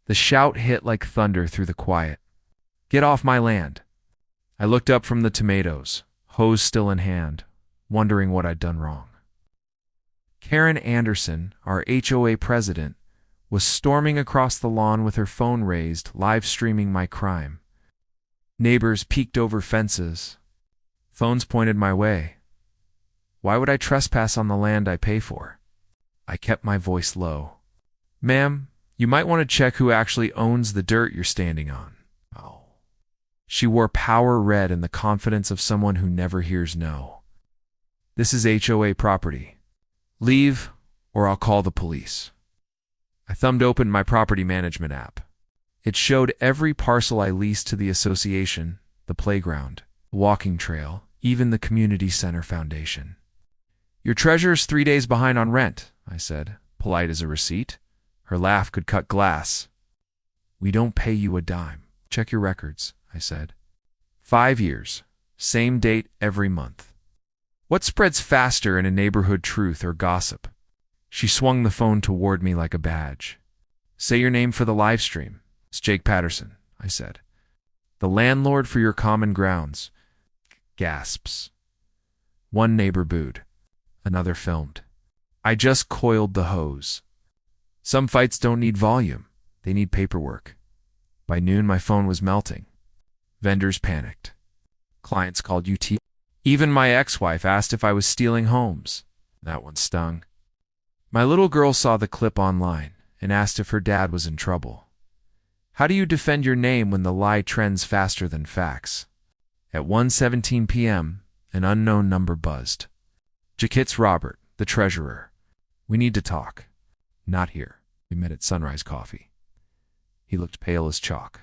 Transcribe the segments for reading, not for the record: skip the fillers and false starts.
The shout hit like thunder through the quiet. "Get off my land!" I looked up from the tomatoes, hose still in hand, wondering what I'd done wrong. Karen Anderson, our HOA president, was storming across the lawn with her phone raised, live streaming my crime. Neighbors peeked over fences. Phones pointed my way. Why would I trespass on the land I pay for? I kept my voice low. "Ma'am, you might want to check who actually owns the dirt you're standing on." Oh. She wore power red and the confidence of someone who never hears no. "This is HOA property. Leave, or I'll call the police." I thumbed open my property management app. It showed every parcel I leased to the association, the playground, the walking trail, even the community center foundation. "Your treasurer's 3 days behind on rent," I said, polite as a receipt. Her laugh could cut glass. "We don't pay you a dime. Check your records," I said. 5 years, same date every month. What spreads faster in a neighborhood, truth or gossip? She swung the phone toward me like a badge. "Say your name for the live stream." "It's Jake Patterson," I said. "The landlord for your common grounds." Gasps. One neighbor booed. Another filmed. I just coiled the hose. Some fights don't need volume. They need paperwork. By noon, my phone was melting. Vendors panicked. Clients called UT. Even my ex-wife asked if I was stealing homes. That one stung. My little girl saw the clip online and asked if her dad was in trouble. How do you defend your name when the lie trends faster than facts? At 1:17 p.m., an unknown number buzzed. "Jake, it's Robert, the treasurer. We need to talk." "Not here. We met at Sunrise Coffee." He looked pale as chalk.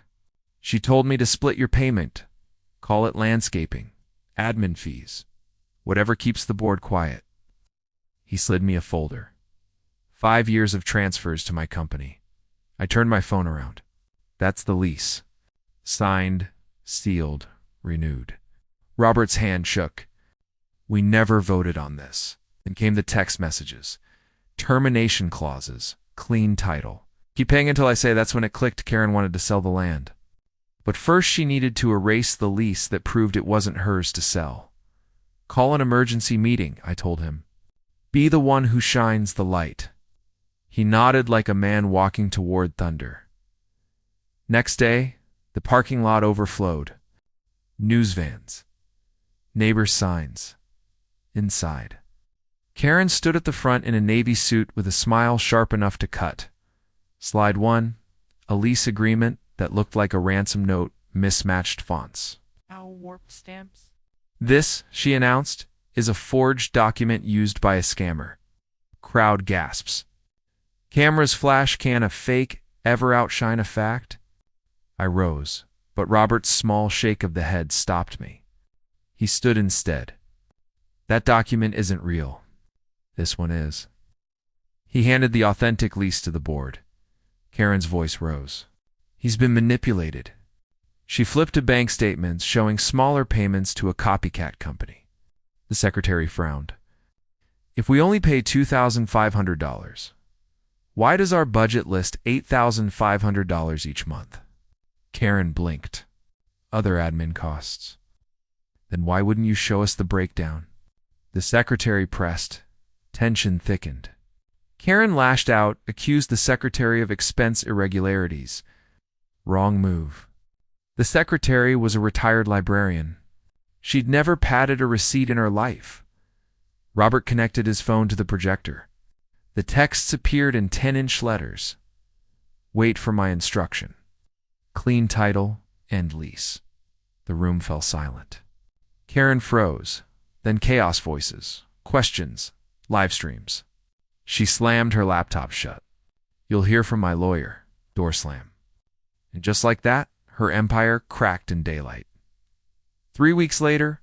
"She told me to split your payment. Call it landscaping, admin fees, whatever keeps the board quiet." He slid me a folder. 5 years of transfers to my company. I turned my phone around. "That's the lease. Signed, sealed, renewed." Robert's hand shook. "We never voted on this." Then came the text messages. Termination clauses, clean title. "Keep paying until I say." That's when it clicked. Karen wanted to sell the land. But first she needed to erase the lease that proved it wasn't hers to sell. "Call an emergency meeting," I told him. "Be the one who shines the light." He nodded like a man walking toward thunder. Next day, the parking lot overflowed. News vans. Neighbor signs. Inside. Karen stood at the front in a navy suit with a smile sharp enough to cut. Slide 1, a lease agreement that looked like a ransom note, mismatched fonts. "How warp stamps?" "This," she announced, "is a forged document used by a scammer." Crowd gasps. Cameras flash. Can a fake ever outshine a fact? I rose, but Robert's small shake of the head stopped me. He stood instead. "That document isn't real. This one is." He handed the authentic lease to the board. Karen's voice rose. "He's been manipulated." She flipped to bank statements showing smaller payments to a copycat company. The secretary frowned. "If we only pay $2,500, why does our budget list $8,500 each month?" Karen blinked. "Other admin costs." "Then why wouldn't you show us the breakdown?" The secretary pressed. Tension thickened. Karen lashed out, accused the secretary of expense irregularities. Wrong move. The secretary was a retired librarian. She'd never padded a receipt in her life. Robert connected his phone to the projector. The texts appeared in 10-inch letters. "Wait for my instruction. Clean title, end lease." The room fell silent. Karen froze, then chaos voices, questions, live streams. She slammed her laptop shut. "You'll hear from my lawyer." Door slam. And just like that, her empire cracked in daylight. 3 weeks later,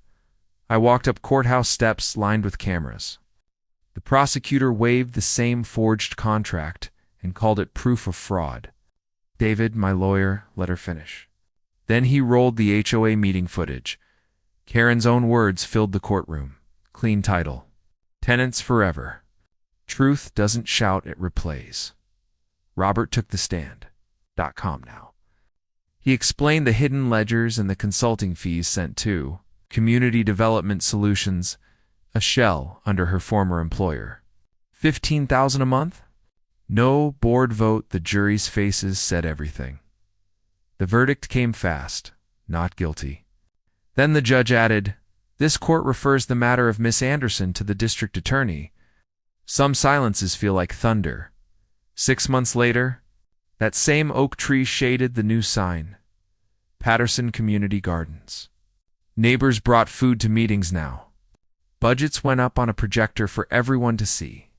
I walked up courthouse steps lined with cameras. The prosecutor waved the same forged contract and called it proof of fraud. David, my lawyer, let her finish. Then he rolled the HOA meeting footage. Karen's own words filled the courtroom. Clean title. Tenants forever. Truth doesn't shout, it replays. Robert took the stand. HOA.com now. He explained the hidden ledgers and the consulting fees sent to Community Development Solutions, a shell under her former employer. $15,000 a month? No board vote, the jury's faces said everything. The verdict came fast, not guilty. Then the judge added, "This court refers the matter of Miss Anderson to the district attorney." Some silences feel like thunder. 6 months later, that same oak tree shaded the new sign, Patterson Community Gardens. Neighbors brought food to meetings now. Budgets went up on a projector for everyone to see.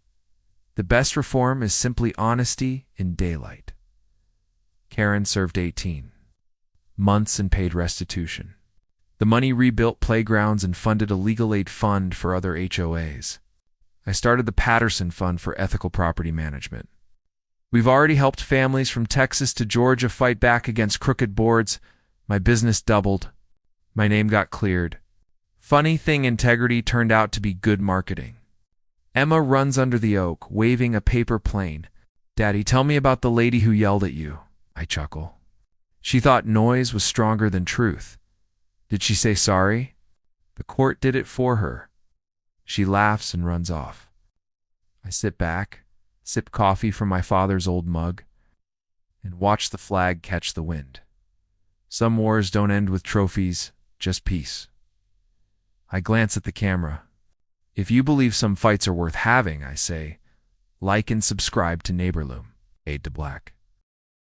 The best reform is simply honesty in daylight. Karen served 18 months and paid restitution. The money rebuilt playgrounds and funded a legal aid fund for other HOAs. I started the Patterson Fund for Ethical Property Management. We've already helped families from Texas to Georgia fight back against crooked boards. My business doubled. My name got cleared. Funny thing, integrity turned out to be good marketing. Emma runs under the oak, waving a paper plane. "Daddy, tell me about the lady who yelled at you." I chuckle. She thought noise was stronger than truth. Did she say sorry? The court did it for her. She laughs and runs off. I sit back, sip coffee from my father's old mug, and watch the flag catch the wind. Some wars don't end with trophies, just peace. I glance at the camera. If you believe some fights are worth having, I say, like and subscribe to NeighborLoom. Fade to black.